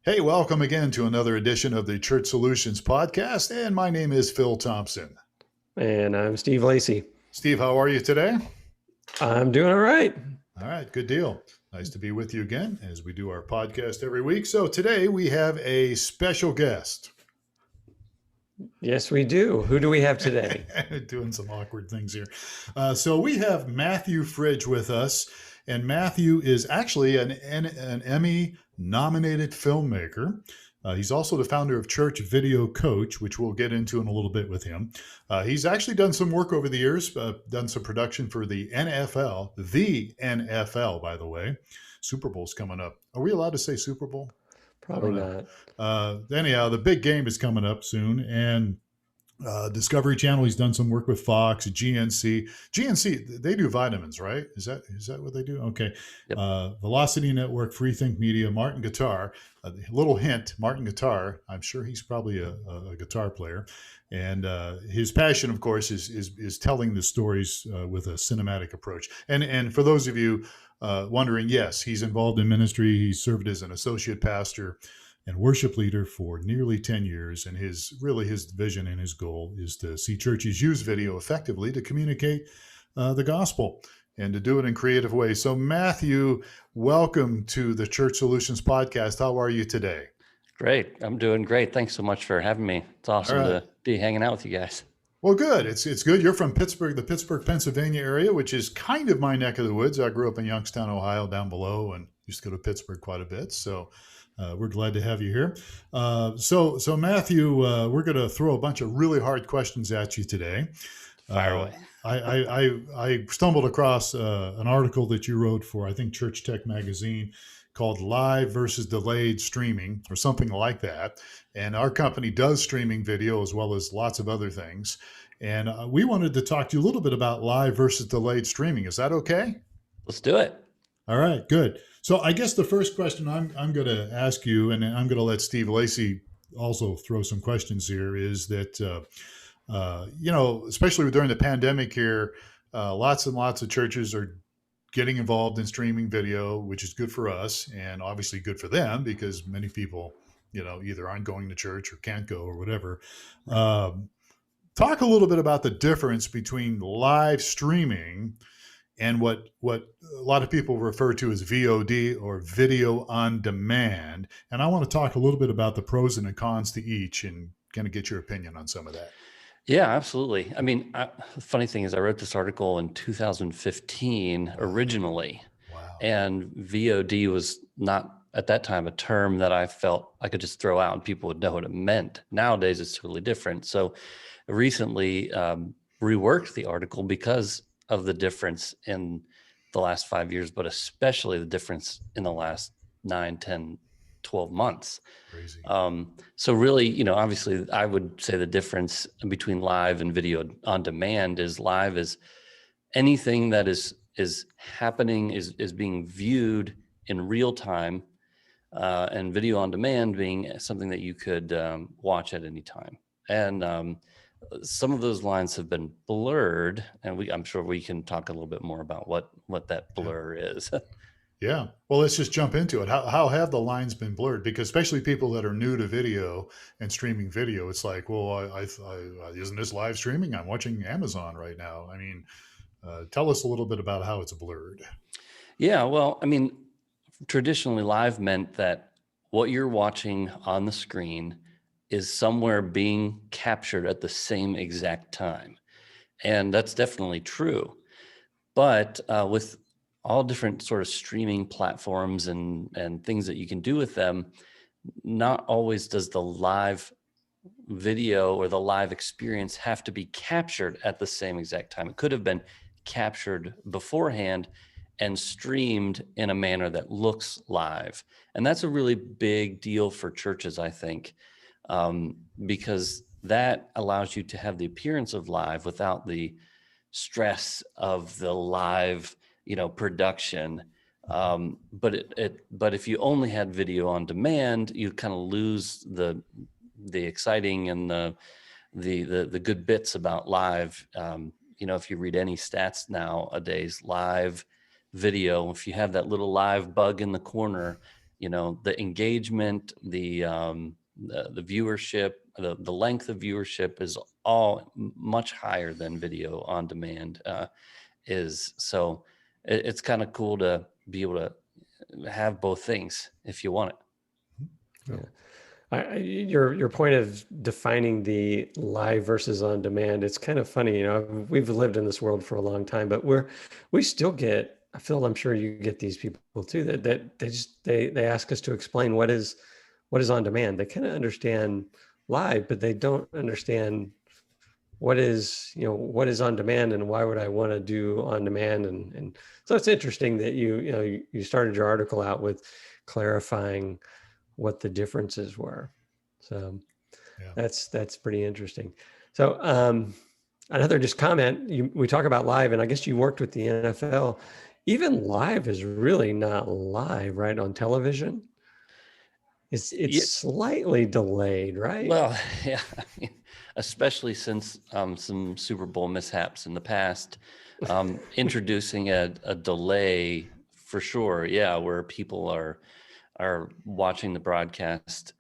Hey, welcome again to another edition of the Church Solutions Podcast. And my name is Phil Thompson. And I'm Steve Lacy. Steve, how are you today? I'm doing all right. All right, good deal. Nice to be with you again as we do our podcast every week. So today we have a special guest. Yes, we do. Who do we have today? Doing some awkward things here. So we have Matthew Fridg with us. And Matthew is actually an Emmy nominated filmmaker. He's also the founder of Church Video Coach, which we'll get into in a little bit with him. He's actually done some work over the years, done some production for the NFL, by the way. Super Bowl's coming up. Are we allowed to say Super Bowl? Probably not. Anyhow, the big game is coming up soon. And Discovery Channel, he's done some work with Fox, GNC, they do vitamins, right? Is that what they do? Okay. Yep. Velocity Network, Freethink Media, Martin Guitar. A little hint, Martin Guitar, I'm sure he's probably a guitar player. And his passion, of course, is telling the stories with a cinematic approach. And for those of you wondering, yes, he's involved in ministry. He served as an associate pastor and worship leader for nearly 10 years. And his vision and his goal is to see churches use video effectively to communicate the gospel and to do it in creative ways. So Matthew, welcome to the Church Solutions Podcast. How are you today? Great. I'm doing great. Thanks so much for having me. It's awesome to be hanging out with you guys. Well, good. It's good. You're from Pittsburgh, the Pittsburgh, Pennsylvania area, which is kind of my neck of the woods. I grew up in Youngstown, Ohio, down below, and used to go to Pittsburgh quite a bit. So we're glad to have you here. So Matthew, we're going to throw a bunch of really hard questions at you today. Fire away. I stumbled across an article that you wrote for, I think, Church Tech Magazine called Live versus Delayed Streaming or something like that. And our company does streaming video as well as lots of other things. And we wanted to talk to you a little bit about live versus delayed streaming. Is that okay? Let's do it. All right, good. So I guess the first question I'm going to ask you, and I'm going to let Steve Lacy also throw some questions here, is that, especially during the pandemic here, lots and lots of churches are getting involved in streaming video, which is good for us and obviously good for them because many people, either aren't going to church or can't go or whatever. Talk a little bit about the difference between live streaming and what a lot of people refer to as VOD or video on demand. And I want to talk a little bit about the pros and the cons to each and kind of get your opinion on some of that. Yeah, absolutely. I mean, the funny thing is I wrote this article in 2015 originally. Wow. And VOD was not at that time a term that I felt I could just throw out and people would know what it meant. Nowadays, it's totally different. So I recently reworked the article because of the difference in the last 5 years, but especially the difference in the last 9, 10, 12 months. Crazy. So really, obviously I would say the difference between live and video on demand is live is anything that is happening, is being viewed in real time, and video on demand being something that you could watch at any time. And some of those lines have been blurred, and I'm sure we can talk a little bit more about what that blur is. Yeah. Well, let's just jump into it. How have the lines been blurred? Because especially people that are new to video and streaming video, it's like, well, isn't this live streaming? I'm watching Amazon right now. I mean, tell us a little bit about how it's blurred. Yeah. Well, I mean, traditionally live meant that what you're watching on the screen is somewhere being captured at the same exact time. And that's definitely true. But with all different sort of streaming platforms and things that you can do with them, not always does the live video or the live experience have to be captured at the same exact time. It could have been captured beforehand and streamed in a manner that looks live. And that's a really big deal for churches, I think, because that allows you to have the appearance of live without the stress of the live, production. But if you only had video on demand, you kind of lose the exciting and the good bits about live. If you read any stats nowadays, live video, if you have that little live bug in the corner, the engagement, the viewership, the length of viewership is all much higher than video on demand is. So it's kind of cool to be able to have both things if you want it. Yeah. Your point of defining the live versus on demand, it's kind of funny. We've lived in this world for a long time, but we still get, Phil, I'm sure you get these people too, that they ask us to explain what is on demand. They kind of understand live, but they don't understand what is on demand and why would I want to do on demand. And so it's interesting that you started your article out with clarifying what the differences were. So that's pretty interesting. So another just comment, we talk about live, and I guess you worked with the NFL. Even live is really not live, right? On television. It's slightly delayed, right? Well, yeah, especially since some Super Bowl mishaps in the past, introducing a delay for sure. Yeah, where people are watching the broadcast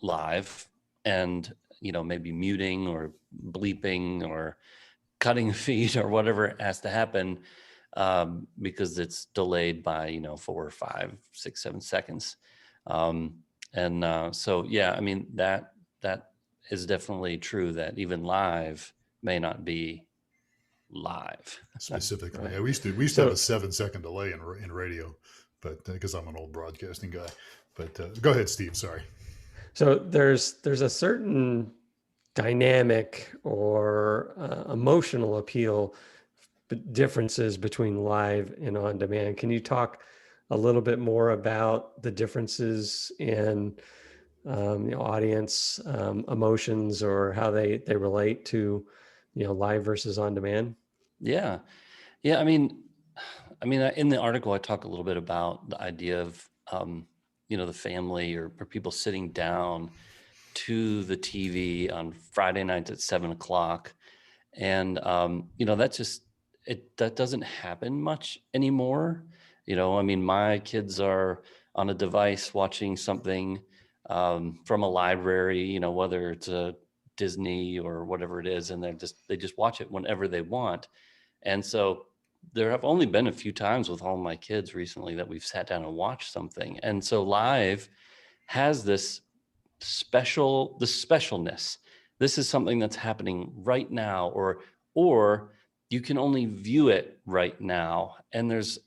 live and maybe muting or bleeping or cutting a feed or whatever has to happen because it's delayed by 4, 5, 6, 7 seconds. So yeah, I mean that is definitely true that even live may not be live specifically. Right. Yeah, we used to have a 7-second delay in radio, but because I'm an old broadcasting guy. But go ahead, Steve. Sorry. So there's a certain dynamic or emotional appeal differences between live and on demand. Can you talk a little bit more about the differences in audience emotions or how they relate to live versus on demand? Yeah. I mean in the article I talk a little bit about the idea of the family or people sitting down to the TV on Friday nights at 7:00. And that doesn't happen much anymore. I mean, my kids are on a device watching something from a library, whether it's a Disney or whatever it is, and they just watch it whenever they want. And so there have only been a few times with all my kids recently that we've sat down and watched something. And so live has this specialness. This is something that's happening right now, or you can only view it right now. And there's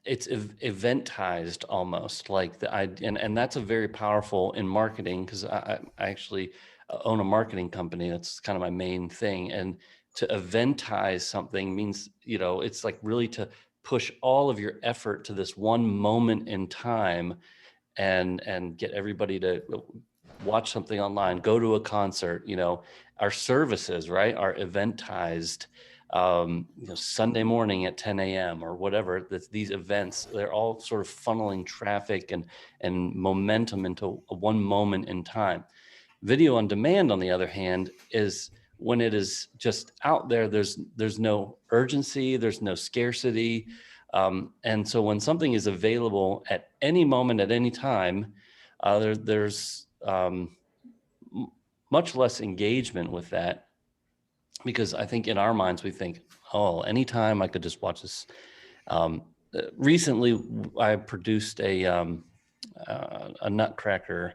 it's eventized almost like and that's a very powerful in marketing, because I actually own a marketing company. That's kind of my main thing. And to eventize something means, it's like really to push all of your effort to this one moment in time and get everybody to watch something online, go to a concert. Our services, right, are eventized. Sunday morning at 10 a.m. or whatever. These events, they're all sort of funneling traffic and momentum into one moment in time. Video on demand, on the other hand, is when it is just out there. There's no urgency, there's no scarcity. And so when something is available at any moment, at any time, there's much less engagement with that, because I think in our minds we think, oh, anytime I could just watch this. Recently, I produced a Nutcracker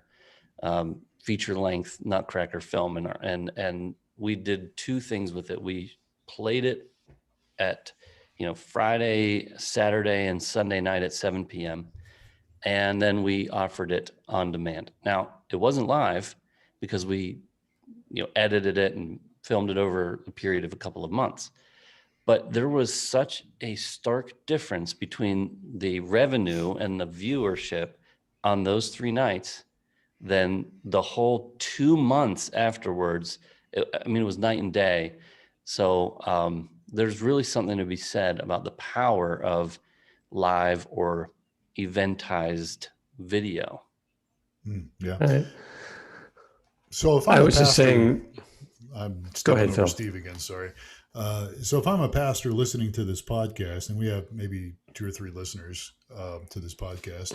feature-length Nutcracker film, and we did two things with it. We played it at Friday, Saturday, and Sunday night at 7 p.m. And then we offered it on demand. Now, it wasn't live because we edited it and filmed it over a period of a couple of months. But there was such a stark difference between the revenue and the viewership on those 3 nights than the whole 2 months afterwards. It was night and day. So there's really something to be said about the power of live or eventized video. Yeah. Right. So if I I'm a was just pastor, saying, I'm go stepping ahead, over Phil. Steve again. Sorry. So if I'm a pastor listening to this podcast, and we have maybe 2 or 3 listeners to this podcast,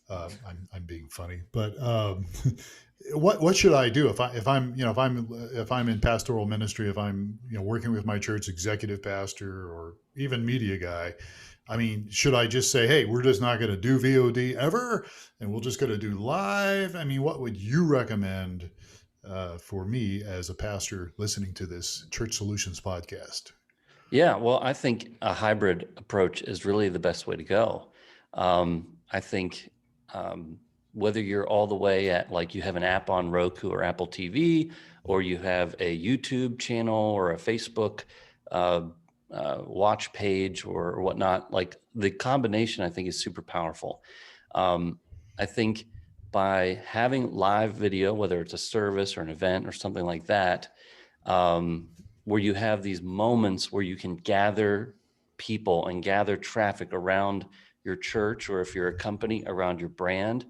I'm being funny, but what should I do if I'm in pastoral ministry, if I'm working with my church executive pastor or even media guy? I mean, should I just say, hey, we're just not going to do VOD ever, and we're just going to do live? I mean, what would you recommend for me as a pastor listening to this Church Solutions podcast? Yeah, well, I think a hybrid approach is really the best way to go. I think whether you're all the way at, like, you have an app on Roku or Apple TV, or you have a YouTube channel or a Facebook watch page or whatnot, like, the combination I think is super powerful. I think by having live video, whether it's a service or an event or something like that, where you have these moments where you can gather people and gather traffic around your church, or if you're a company, around your brand,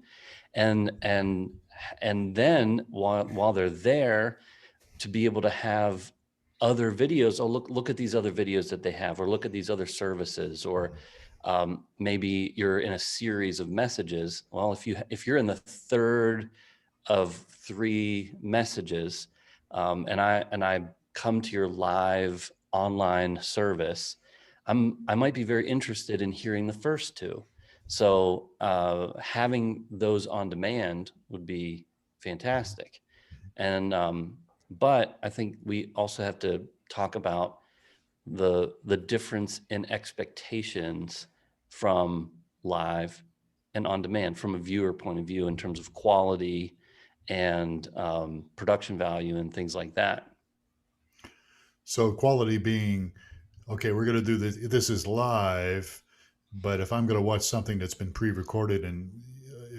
and then while they're there, to be able to have other videos. Oh, look at these other videos that they have, or look at these other services, or maybe you're in a series of messages. Well, if you're in the third of 3 messages, and I come to your live online service, I might be very interested in hearing the first 2. So having those on demand would be fantastic. And but I think we also have to talk about the difference in expectations from live and on demand, from a viewer point of view, in terms of quality and production value and things like that. So quality being, okay, we're going to do this. This is live, but if I'm going to watch something that's been pre-recorded, and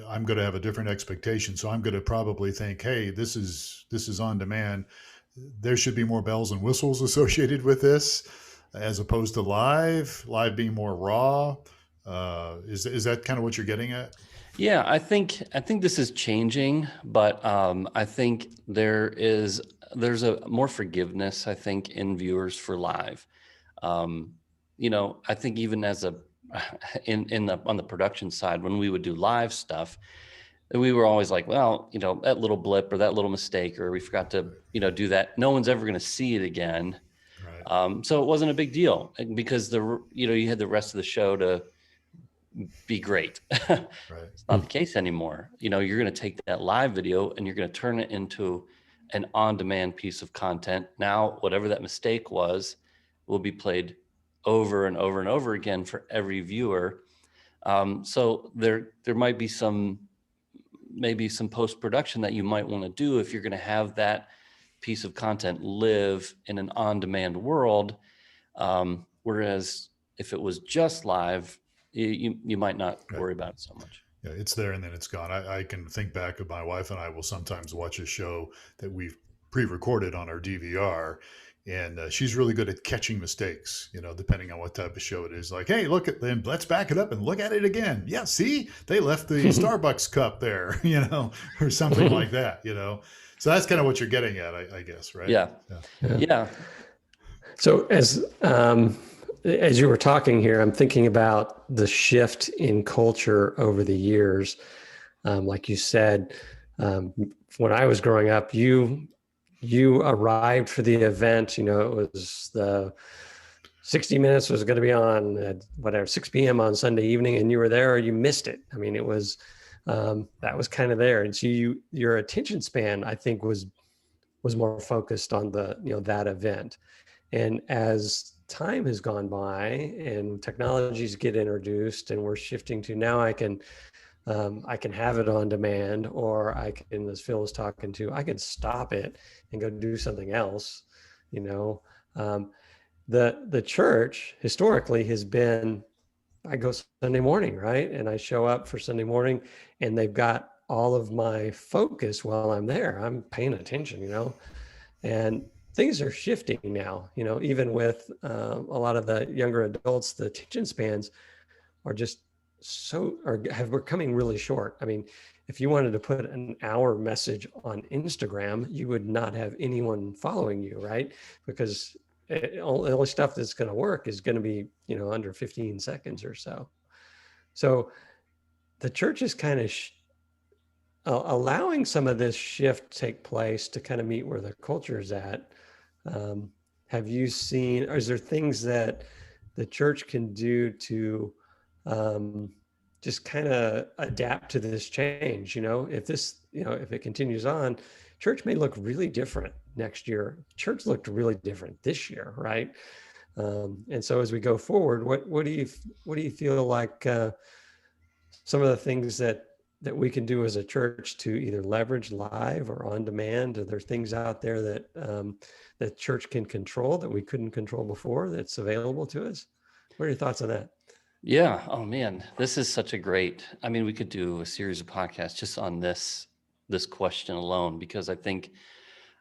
I'm going to have a different expectation, so I'm going to probably think, hey, this is on demand. There should be more bells and whistles associated with this, as opposed to live. Live being more raw. Is that kind of what you're getting at? Yeah, I think this is changing, but I think there's a more forgiveness, I think, in viewers for live. I think even as on the production side, when we would do live stuff, we were always like, well, that little blip or that little mistake, or we forgot to do that, no one's ever going to see it again. Right. So it wasn't a big deal, because you had the rest of the show to be great. Right. It's not the case anymore. You're going to take that live video and you're going to turn it into an on-demand piece of content. Now, whatever that mistake was, will be played over and over and over again for every viewer. So there might be maybe some post-production that you might want to do if you're going to have that piece of content live in an on-demand world. Whereas if it was just live, you might not worry about it so much. Yeah, it's there and then it's gone. I can think back of my wife and I will sometimes watch a show that we've pre-recorded on our DVR, and she's really good at catching mistakes, depending on what type of show it is. Like, hey, look at them. Let's back it up and look at it again. Yeah, see, they left the Starbucks cup there, or something like that, So that's kind of what you're getting at, I guess, right? Yeah. So as you were talking here, I'm thinking about the shift in culture over the years. Like you said, when I was growing up, you arrived for the event. It was the 60 Minutes was going to be on at 6 p.m. on Sunday evening, and you were there or you missed it. I mean, it was that was kind of there, and so your attention span, I think, was more focused on that event. And as time has gone by and technologies get introduced, and we're shifting to now, I can have it on demand, or I can, as Phil was talking to, I can stop it and go do something else. The church historically has been, I go Sunday morning, right? And I show up for Sunday morning, and they've got all of my focus while I'm there. I'm paying attention, and things are shifting now, even with a lot of the younger adults, the attention spans are just we're becoming really short. I mean, if you wanted to put an hour message on Instagram, you would not have anyone following you, right? Because the only stuff that's going to work is going to be, under 15 seconds or so. So the church is kind of allowing some of this shift take place to kind of meet where the culture is at. Have you seen, or is there things that the church can do to just kind of adapt to this change? If this, if it continues on, church may look really different next year. Church looked really different this year, right? And so as we go forward, what do you feel like some of the things that we can do as a church to either leverage live or on demand? Are there things out there that that church can control that we couldn't control before that's available to us? What are your thoughts on that? Yeah. Oh man, this is such a great, we could do a series of podcasts just on this question alone, because I think,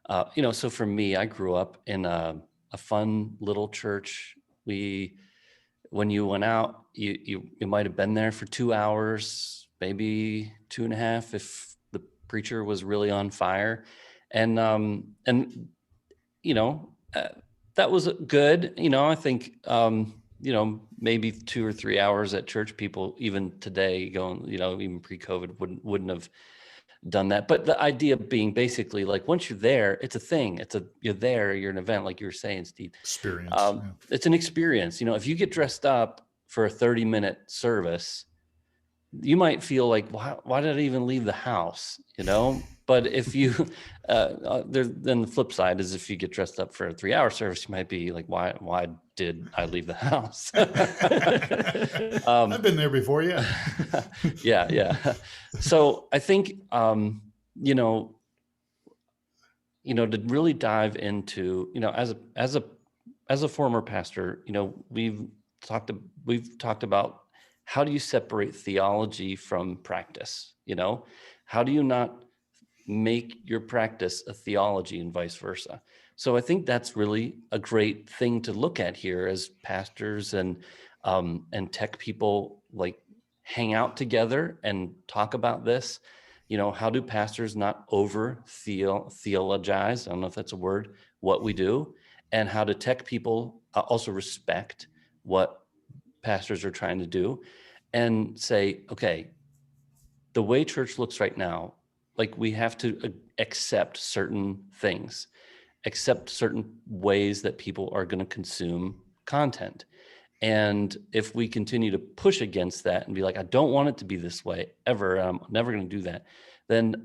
so for me, I grew up in a fun little church. When you went out, you might have been there for 2 hours, maybe 2.5 if the preacher was really on fire, and that was good. I think maybe 2 or 3 hours at church. People even today going, even pre-COVID wouldn't have done that. But the idea being basically like, once you're there, it's a thing. You're there, you're an event, like you were saying, Steve. Experience. It's an experience. If you get dressed up for a 30-minute service, you might feel like, why did I even leave the house? But if you, then the flip side is, if you get dressed up for a 3-hour service, you might be like, why did I leave the house? I've been there before. Yeah. Yeah. So I think, to really dive into, as a former pastor, we've talked about, how do you separate theology from practice? How do you not make your practice a theology and vice versa? So I think that's really a great thing to look at here as pastors and tech people, like, hang out together and talk about this. How do pastors not over theologize? I don't know if that's a word, what we do, and how do tech people also respect what pastors are trying to do, and say, okay, the way church looks right now, like, we have to accept certain things, accept certain ways that people are going to consume content. And if we continue to push against that and be like, I don't want it to be this way ever, I'm never going to do that, then,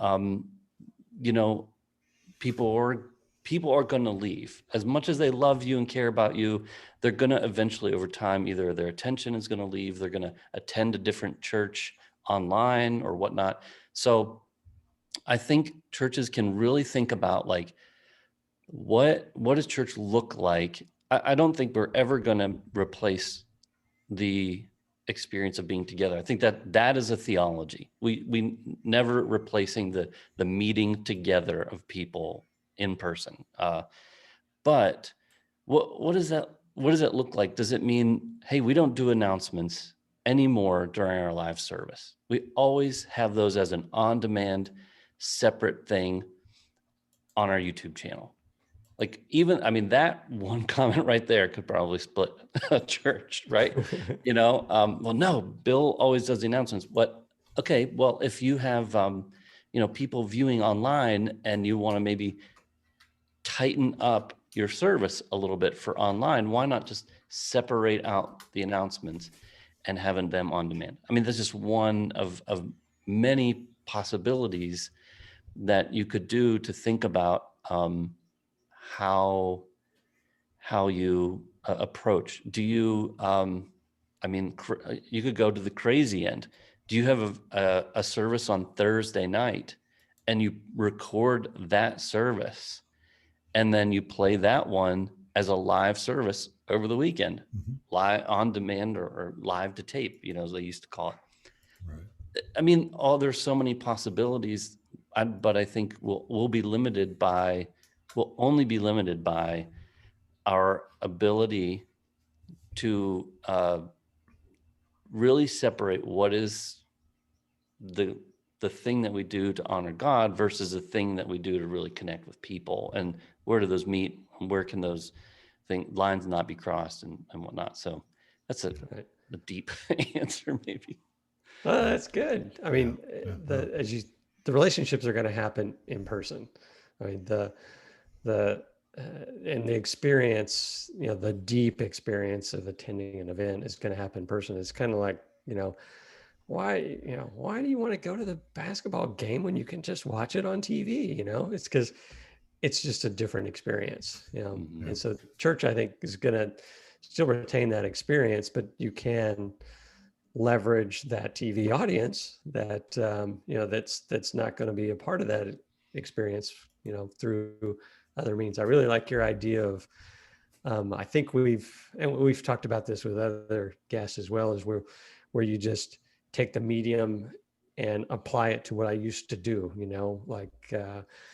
people are going to leave. As much as they love you and care about you, they're going to eventually, over time, either their attention is going to leave, they're going to attend a different church online or whatnot. So I think churches can really think about, like, what does church look like? I don't think we're ever going to replace the experience of being together. I think that is a theology. We never replacing the meeting together of people in person. But what does that look like? Does it mean, hey, we don't do announcements anymore during our live service? We always have those as an on-demand, separate thing on our YouTube channel. Like, even, that one comment right there could probably split a church, right? Well, no, Bill always does the announcements. Okay, well, if you have, people viewing online and you want to maybe tighten up your service a little bit for online, why not just separate out the announcements and having them on demand? That's just one of many possibilities that you could do to think about how you approach. Do you, you could go to the crazy end. Do you have a service on Thursday night and you record that service and then you play that one as a live service over the weekend, live on demand or live to tape, as they used to call it. Right. There's so many possibilities, but I think we'll only be limited by our ability to really separate what is the thing that we do to honor God versus the thing that we do to really connect with people, and where do those meet, and where can those lines not be crossed and whatnot. So that's a Right. deep answer, maybe. That's good. I mean, the relationships are going to happen in person. I mean, the and the experience, the deep experience of attending an event is going to happen in person. It's kind of like, why do you want to go to the basketball game when you can just watch it on TV? It's because it's just a different experience, Mhm. And so church, I think, is going to still retain that experience, but you can leverage that TV audience that's not going to be a part of that experience, through other means. I really like your idea of, I think we've talked about this with other guests as well, is where you just take the medium and apply it to what I used to do, like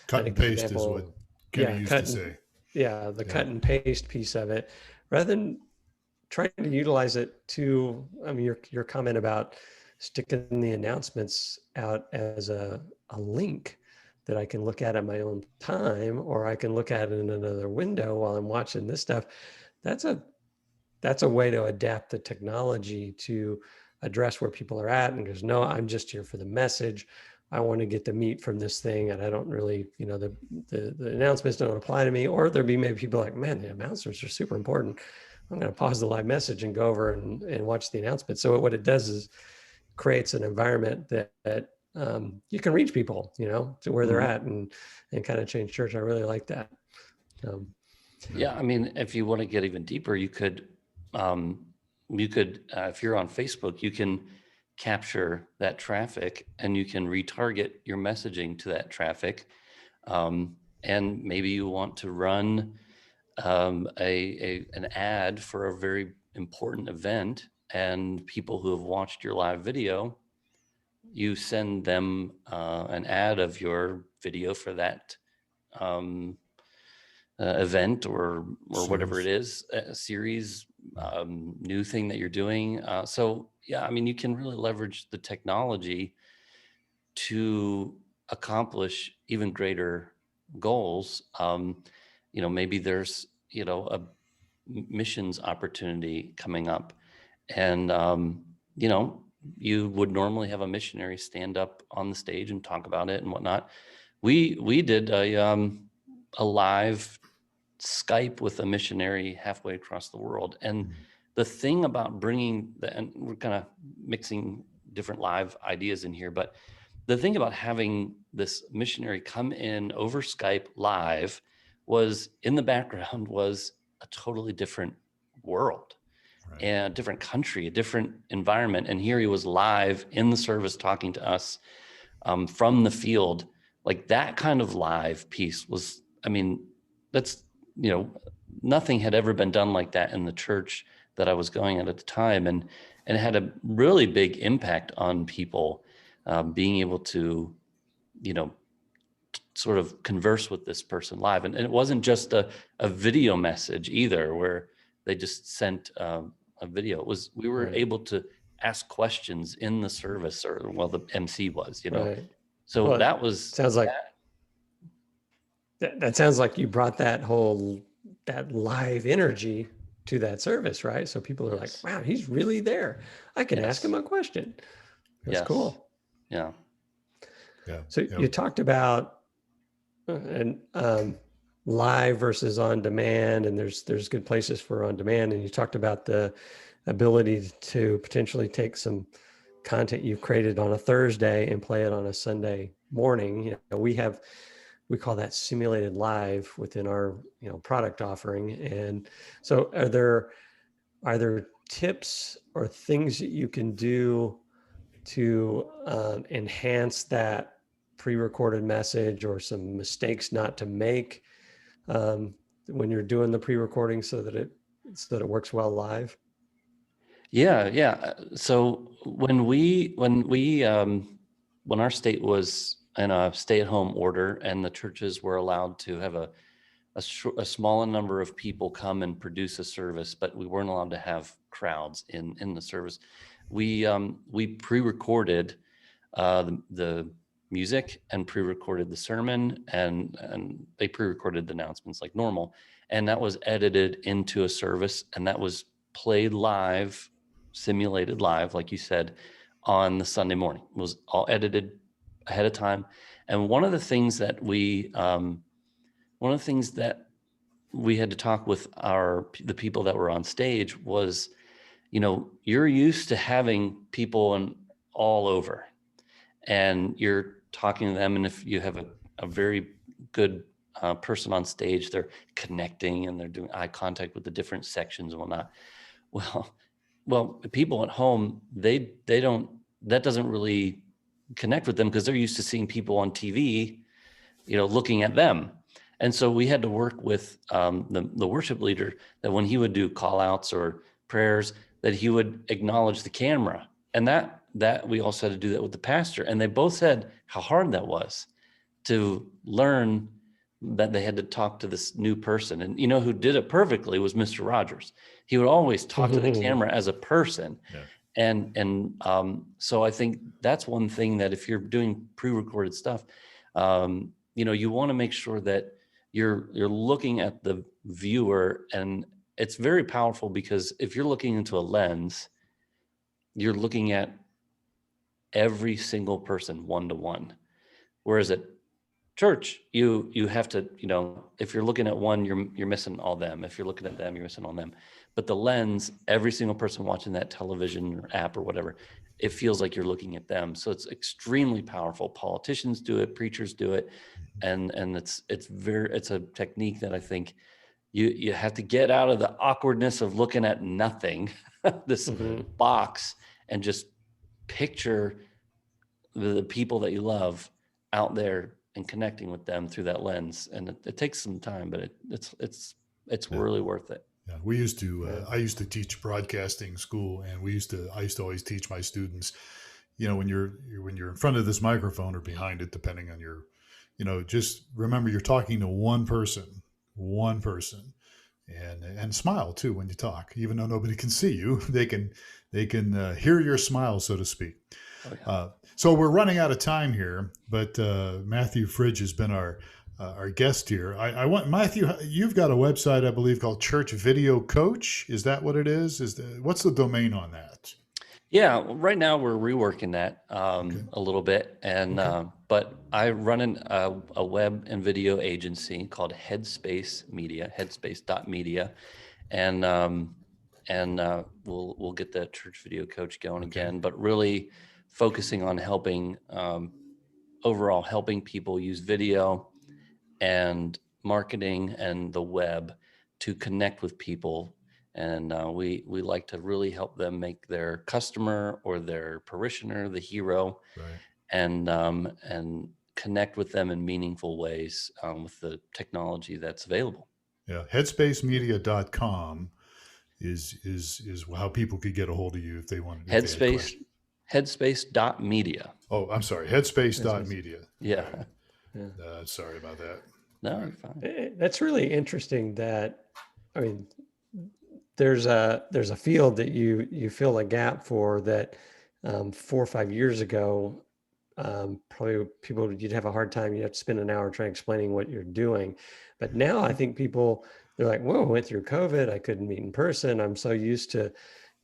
Cut an and paste is what example. Kenny Yeah, used to say. the Yeah. cut and paste piece of it, rather than trying to utilize it to, I mean, your comment about sticking the announcements out as a link that I can look at my own time, or I can look at it in another window while I'm watching this stuff. That's a way to adapt the technology to address where people are at, and goes, no, I'm just here for the message. I want to get the meat from this thing, and I don't really, the announcements don't apply to me. Or there'd be maybe people like, man, the announcements are super important. I'm going to pause the live message and go over and watch the announcement. So what it does is creates an environment that you can reach people, to where they're at, and kind of change church. I really like that. Yeah, I mean, if you want to get even deeper, you could, if you're on Facebook, you can capture that traffic and you can retarget your messaging to that traffic. And maybe you want to run an ad for a very important event, and people who have watched your live video, you send them an ad of your video for that event or whatever it is, a series, new thing that you're doing. So yeah, I mean, you can really leverage the technology to accomplish even greater goals. Maybe there's, a missions opportunity coming up, and you would normally have a missionary stand up on the stage and talk about it and whatnot. We did a live Skype with a missionary halfway across the world, and the thing about and we're kind of mixing different live ideas in here, but the thing about having this missionary come in over Skype live was, in the background was a totally different world, Right. and a different country, a different environment. And here he was live in the service talking to us from the field. Like, that kind of live piece was, I mean, that's, nothing had ever been done like that in the church that I was going at the time. And it had a really big impact on people, being able to, sort of converse with this person live. And it wasn't just a video message either, where they just sent a video. It was, we were Right. able to ask questions in the service, or, well, the MC was, Right. So Well, that was, sounds like that sounds like you brought that live energy to that service, right? So people are like, yes. wow, he's really there. I can ask Yes. him a question. That's Yes. cool. Yeah. Yeah. So Yeah. you talked about live versus on demand, and there's good places for on demand. And you talked about the ability to potentially take some content you've created on a Thursday and play it on a Sunday morning. We call that simulated live within our product offering. And so are there tips or things that you can do to enhance that pre-recorded message, or some mistakes not to make when you're doing the pre-recording, so that it works well live? Yeah. So when our state was in a stay-at-home order, and the churches were allowed to have a smaller number of people come and produce a service, but we weren't allowed to have crowds in the service, we pre-recorded the music and pre-recorded the sermon, and they pre-recorded the announcements like normal. And that was edited into a service, and that was played live, simulated live, like you said, on the Sunday morning. It was all edited ahead of time. And one of the things that we had to talk with the people that were on stage was, you're used to having people all over, and you're talking to them. And if you have a very good person on stage, they're connecting and they're doing eye contact with the different sections and whatnot. Well, people at home, they don't, that doesn't really connect with them because they're used to seeing people on TV, looking at them. And so we had to work with the worship leader, that when he would do call outs or prayers, that he would acknowledge the camera. And that we also had to do that with the pastor. And they both said how hard that was to learn that they had to talk to this new person. And who did it perfectly was Mr. Rogers. He would always talk to the camera as a person. Yeah. And so I think that's one thing, that if you're doing pre-recorded stuff, you want to make sure that you're looking at the viewer. And it's very powerful, because if you're looking into a lens, you're looking at every single person one-to-one. Whereas at church, you have to, if you're looking at one, you're missing all them. If you're looking at them, you're missing all them. But the lens, every single person watching that television or app or whatever, it feels like you're looking at them. So it's extremely powerful. Politicians do it, preachers do it, and it's a technique that I think you have to get out of the awkwardness of looking at nothing, this box, and just picture the people that you love out there and connecting with them through that lens. And it takes some time, but it's really worth it. Yeah, we used to. I used to teach broadcasting school, and I used to always teach my students, when you're in front of this microphone or behind it, depending on your, just remember you're talking to one person, and smile too when you talk, even though nobody can see you. They can hear your smile, so to speak. Oh, yeah. So we're running out of time here, but Matthew Fridg has been our guest here. I want Matthew. You've got a website, I believe, called Church Video Coach. Is that what it is? What's the domain on that? Yeah, right now we're reworking that a little bit, and but I run a web and video agency called Headspace Media, headspace.media, and we'll get the Church Video Coach going again, but really focusing on helping overall helping people use video and marketing and the web to connect with people. And we like to really help them make their customer or their parishioner the hero, right, and connect with them in meaningful ways with the technology that's available. Yeah, headspacemedia.com is how people could get a hold of you if they wanted. Headspace.media. Oh, I'm sorry, headspace.media. Yeah. Right. Sorry about that. No, you're fine. That's really interesting. There's a field that you fill a gap for that 4 or 5 years ago, probably people, you'd have a hard time. You'd have to spend an hour trying explaining what you're doing. But now I think they're like, whoa, I went through COVID. I couldn't meet in person. I'm so used to,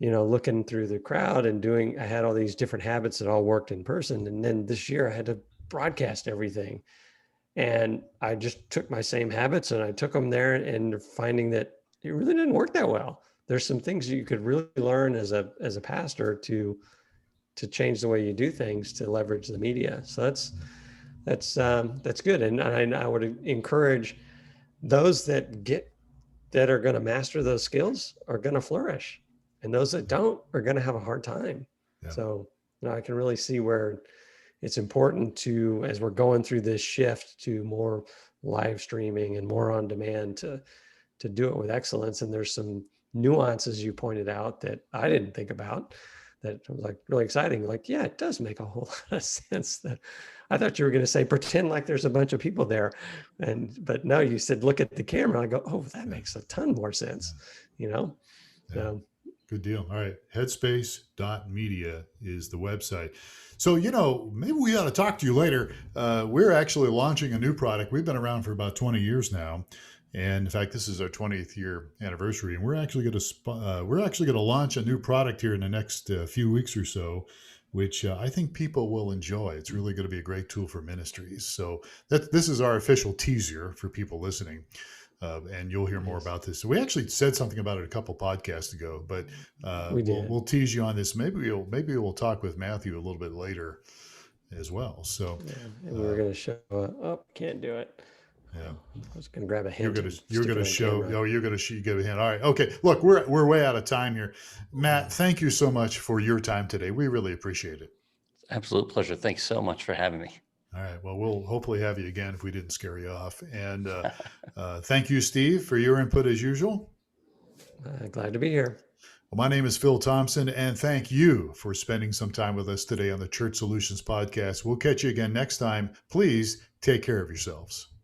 looking through the crowd and I had all these different habits that all worked in person. And then this year I had to broadcast everything. And I just took my same habits and I took them there, and finding that it really didn't work that well. There's some things you could really learn as a pastor to change the way you do things to leverage the media. So that's good. And I would encourage those that are going to master those skills are going to flourish, and those that don't are going to have a hard time. Yeah. So I can really see where it's important to, as we're going through this shift to more live streaming and more on demand, to do it with excellence. And there's some nuances you pointed out that I didn't think about that was like really exciting. Like, yeah, it does make a whole lot of sense. That I thought you were going to say, pretend like there's a bunch of people there. But no, you said, look at the camera. I go, oh, that makes a ton more sense, Yeah. Good deal. All right. Headspace.media is the website. So, maybe we ought to talk to you later. We're actually launching a new product. We've been around for about 20 years now. And in fact, this is our 20th year anniversary. And we're actually going to launch a new product here in the next few weeks or so, which I think people will enjoy. It's really going to be a great tool for ministries. So this is our official teaser for people listening. And you'll hear more about this. So we actually said something about it a couple podcasts ago, but we'll tease you on this. Maybe we'll talk with Matthew a little bit later as well. So and we were going to show. Can't do it. Yeah, I was going to grab a you're hint. going to show. Oh, you're going to give a hint. All right. Okay. Look, we're way out of time here. Matt, thank you so much for your time today. We really appreciate it. Absolute pleasure. Thanks so much for having me. All right. Well, we'll hopefully have you again if we didn't scare you off. And thank you, Steve, for your input as usual. Glad to be here. Well, my name is Phil Thompson, and thank you for spending some time with us today on the Church Solutions Podcast. We'll catch you again next time. Please take care of yourselves.